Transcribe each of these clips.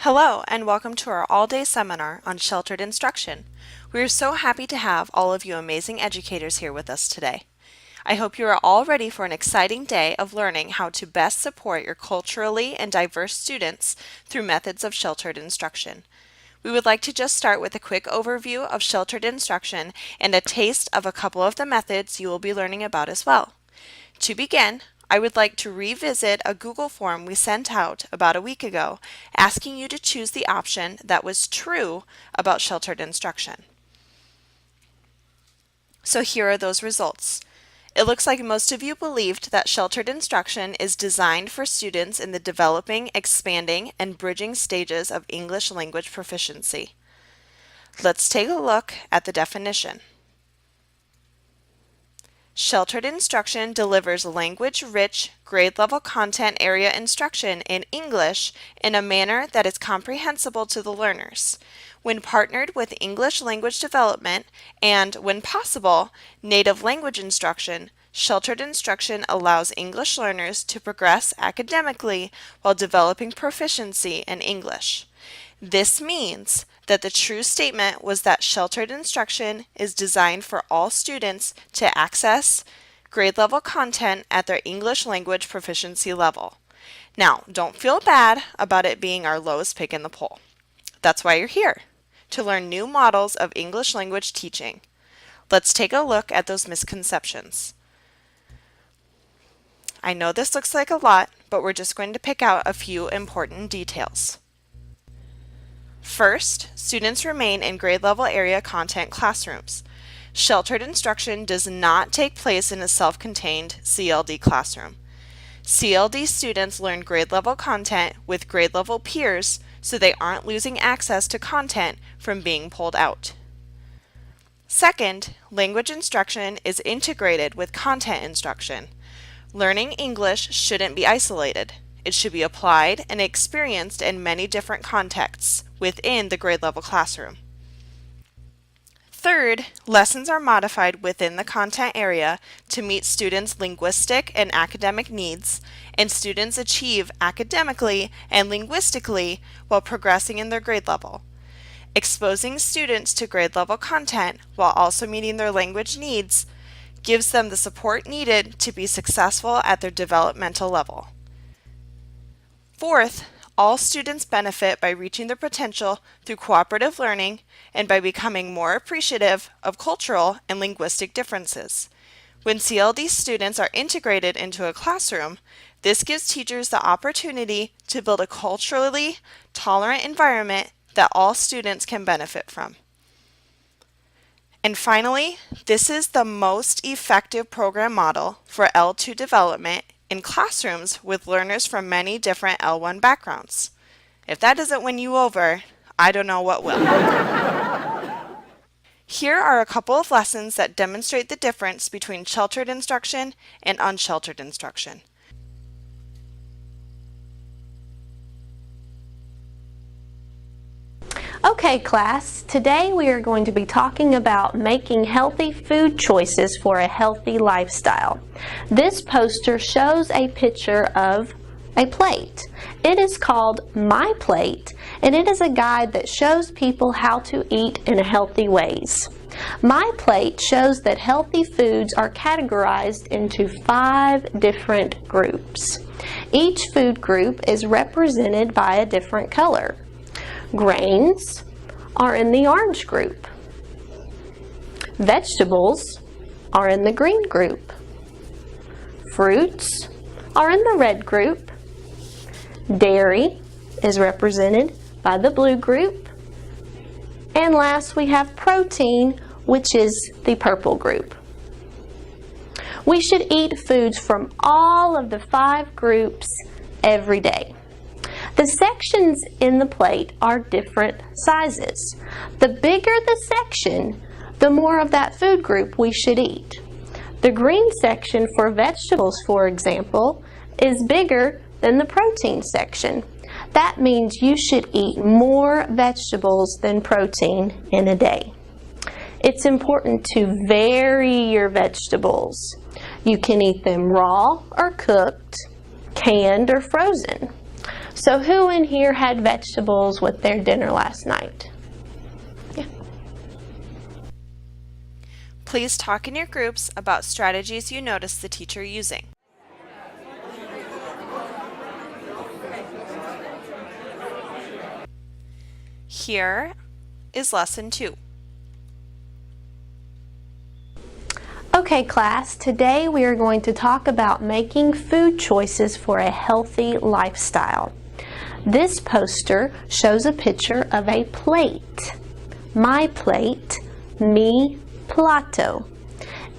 Hello and welcome to our all-day seminar on sheltered instruction. We are so happy to have all of you amazing educators here with us today. I hope you are all ready for an exciting day of learning how to best support your culturally and diverse students through methods of sheltered instruction. We would like to just start with a quick overview of sheltered instruction and a taste of a couple of the methods you will be learning about as well. To begin, I would like to revisit a Google form we sent out about a week ago asking you to choose the option that was true about sheltered instruction. So here are those results. It looks like most of you believed that sheltered instruction is designed for students in the developing, expanding, and bridging stages of English language proficiency. Let's take a look at the definition. Sheltered instruction delivers language-rich, grade-level content area instruction in English in a manner that is comprehensible to the learners. When partnered with English language development and, when possible, native language instruction, sheltered instruction allows English learners to progress academically while developing proficiency in English. This means that the true statement was that sheltered instruction is designed for all students to access grade-level content at their English language proficiency level. Now, don't feel bad about it being our lowest pick in the poll. That's why you're here, to learn new models of English language teaching. Let's take a look at those misconceptions. I know this looks like a lot, but we're just going to pick out a few important details. First, students remain in grade-level area content classrooms. Sheltered instruction does not take place in a self-contained CLD classroom. CLD students learn grade-level content with grade-level peers so they aren't losing access to content from being pulled out. Second, language instruction is integrated with content instruction. Learning English shouldn't be isolated. It should be applied and experienced in many different contexts within the grade level classroom. Third, lessons are modified within the content area to meet students' linguistic and academic needs, and students achieve academically and linguistically while progressing in their grade level. Exposing students to grade level content while also meeting their language needs gives them the support needed to be successful at their developmental level. Fourth, all students benefit by reaching their potential through cooperative learning and by becoming more appreciative of cultural and linguistic differences. When CLD students are integrated into a classroom, this gives teachers the opportunity to build a culturally tolerant environment that all students can benefit from. And finally, this is the most effective program model for L2 development in classrooms with learners from many different L1 backgrounds. If that doesn't win you over, I don't know what will. Here are a couple of lessons that demonstrate the difference between sheltered instruction and unsheltered instruction. Okay, class, today we are going to be talking about making healthy food choices for a healthy lifestyle. This poster shows a picture of a plate. It is called My Plate, and it is a guide that shows people how to eat in healthy ways. My Plate shows that healthy foods are categorized into 5 different groups. Each food group is represented by a different color. Grains are in the orange group. Vegetables are in the green group. Fruits are in the red group. Dairy is represented by the blue group. And last we have protein, which is the purple group. We should eat foods from all of the 5 groups every day. The sections in the plate are different sizes. The bigger the section, the more of that food group we should eat. The green section for vegetables, for example, is bigger than the protein section. That means you should eat more vegetables than protein in a day. It's important to vary your vegetables. You can eat them raw or cooked, canned or frozen. So who in here had vegetables with their dinner last night? Yeah. Please talk in your groups about strategies you notice the teacher using. Here is lesson 2. Okay, class, today we are going to talk about making food choices for a healthy lifestyle. This poster shows a picture of a plate. My plate, mi plato.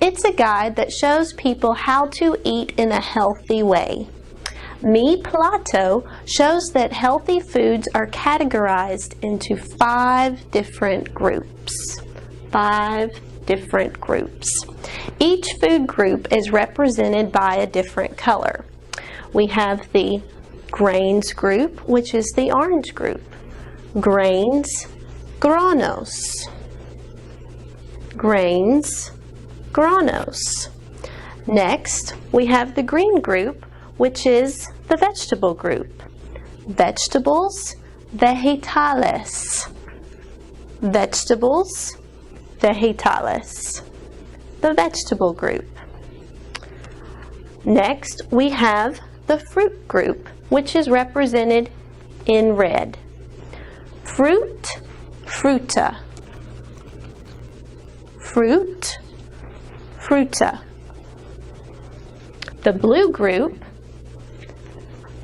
It's a guide that shows people how to eat in a healthy way. Mi plato shows that healthy foods are categorized into 5 different groups. 5 different groups. Each food group is represented by a different color. We have the grains group, which is the orange group. Grains, granos. Grains, granos. Next, we have the green group, which is the vegetable group. Vegetables, vegetales. Vegetables, vegetales. The vegetable group. Next, we have the fruit group, which is represented in red. Fruit, fruta. Fruit, fruta. The blue group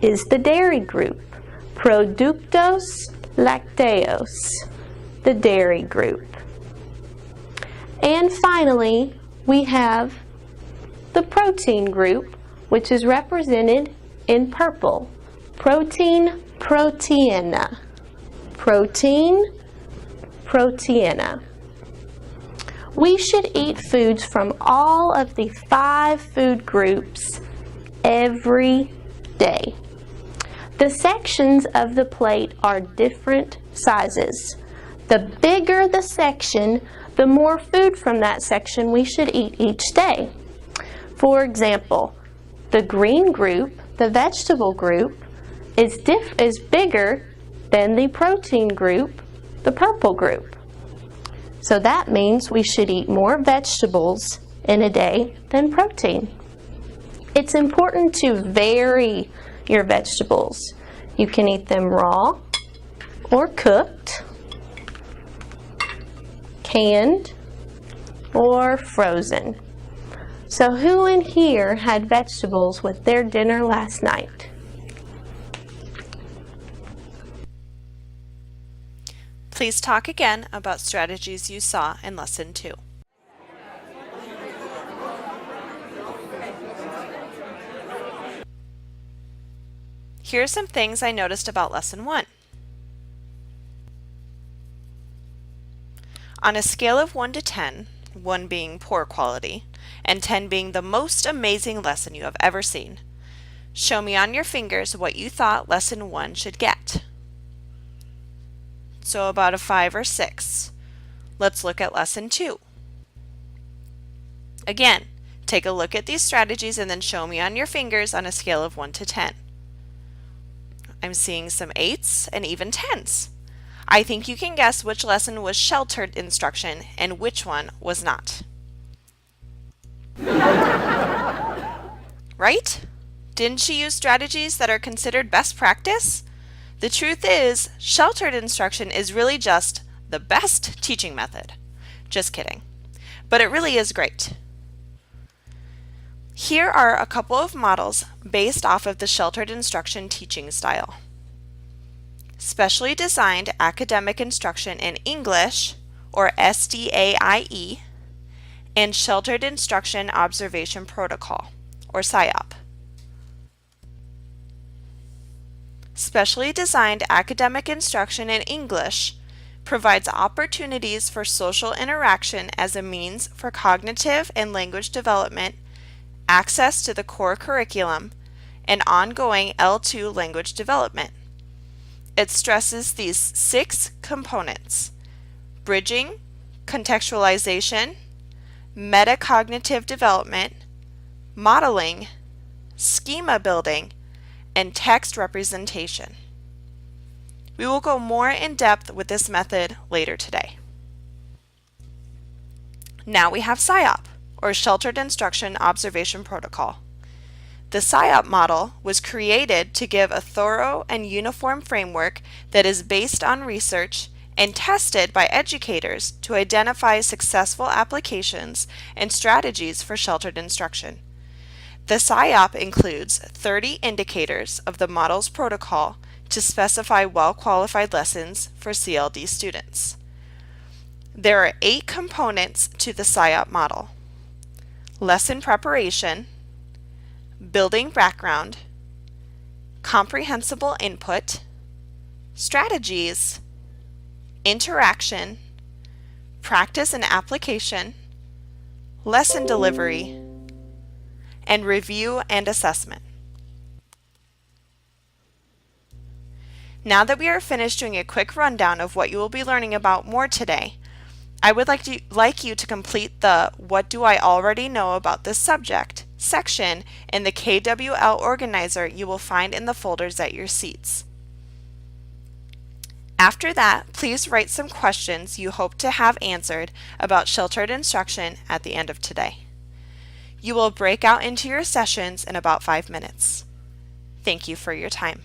is the dairy group. Productos lácteos, the dairy group. And finally, we have the protein group, which is represented in purple. Protein, proteina. Protein, proteina. We should eat foods from all of the 5 food groups every day. The sections of the plate are different sizes. The bigger the section, the more food from that section we should eat each day. For example, the green group, the vegetable group, is bigger than the protein group, the purple group. So that means we should eat more vegetables in a day than protein. It's important to vary your vegetables. You can eat them raw or cooked, canned, or frozen. So who in here had vegetables with their dinner last night? Please talk again about strategies you saw in lesson 2. Here are some things I noticed about lesson 1. On a scale of 1 to 10, 1 being poor quality, and 10 being the most amazing lesson you have ever seen, show me on your fingers what you thought lesson 1 should get. So about a 5 or 6. Let's look at lesson 2. Again, take a look at these strategies and then show me on your fingers on a scale of 1 to 10. I'm seeing some 8s and even 10s. I think you can guess which lesson was sheltered instruction and which one was not. Right? Didn't she use strategies that are considered best practice? The truth is, sheltered instruction is really just the best teaching method. Just kidding. But it really is great. Here are a couple of models based off of the sheltered instruction teaching style. Specially designed academic instruction in English, or SDAIE, and sheltered instruction observation protocol, or SIOP. Specially designed academic instruction in English provides opportunities for social interaction as a means for cognitive and language development, access to the core curriculum, and ongoing L2 language development. It stresses these 6 components: bridging, contextualization, metacognitive development, modeling, schema building, and text representation. We will go more in depth with this method later today. Now we have SIOP, or Sheltered Instruction Observation Protocol. The SIOP model was created to give a thorough and uniform framework that is based on research and tested by educators to identify successful applications and strategies for sheltered instruction. The SIOP includes 30 indicators of the model's protocol to specify well-qualified lessons for CLD students. There are 8 components to the SIOP model: lesson preparation, building background, comprehensible input, strategies, interaction, practice and application, lesson delivery, and review and assessment. Now that we are finished doing a quick rundown of what you will be learning about more today, I would like you to complete the "What do I already know about this subject?" section in the KWL organizer you will find in the folders at your seats. After that, please write some questions you hope to have answered about sheltered instruction at the end of today. You will break out into your sessions in about 5 minutes. Thank you for your time.